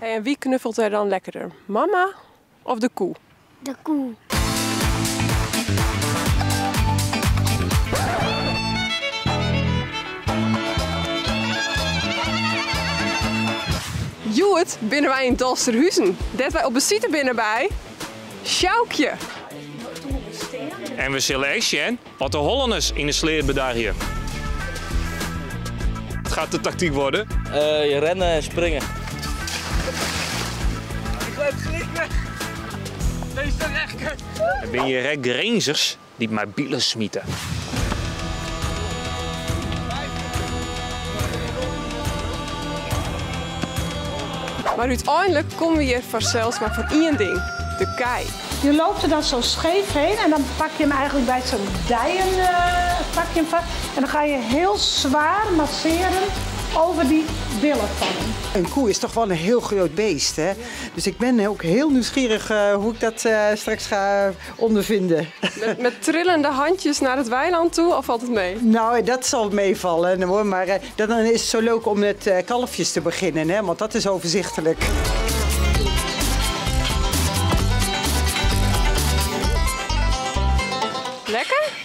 Hey, en wie knuffelt er dan lekkerder? Mama of de koe? De koe. Joet binnen wij in Dalsterhuizen. Dat wij op visite binnen bij Sjoukje. En we zullen echt zien wat de Hollanders in de sleerbedrijf hier. Het gaat de tactiek worden. Je rennen en springen. Ik blijf schrikken. Deze is toch echt kut. Dan ben je rek rangers die maar bielen smieten. Maar uiteindelijk komen we hier vanzelfs maar voor één ding. De kei. Je loopt er dan zo scheef heen en dan pak je hem eigenlijk bij zo'n dijen pak je hem vast. En dan ga je heel zwaar masseren over die billen van hem. Een koe is toch wel een heel groot beest, hè? Dus ik ben ook heel nieuwsgierig hoe ik dat straks ga ondervinden. Met trillende handjes naar het weiland toe of valt het mee? Nou, dat zal meevallen hoor, maar dan is het zo leuk om met kalfjes te beginnen, hè? Want dat is overzichtelijk. Lekker?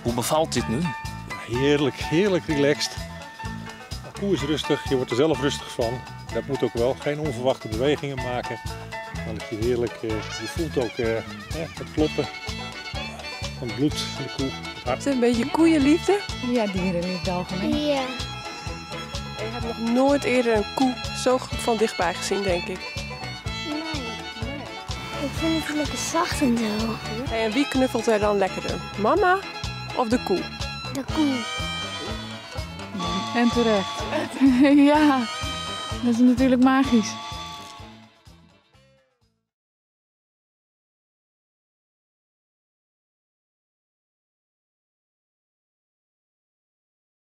Hoe bevalt dit nu? Heerlijk, heerlijk relaxed. De koe is rustig, je wordt er zelf rustig van. Dat moet ook wel, geen onverwachte bewegingen maken. Dan is je heerlijk, je voelt ook het kloppen van het bloed in de koe. Het hart. Is het een beetje koeienliefde? Ja, dierenliefde algemeen. Ja. Ik heb nog nooit eerder een koe zo van dichtbij gezien, denk ik. Nee. Ik vind het lekker zacht en zo. Hey, en wie knuffelt er dan lekkerder? Mama of de koe? De koe. En terecht. Ja, dat is natuurlijk magisch.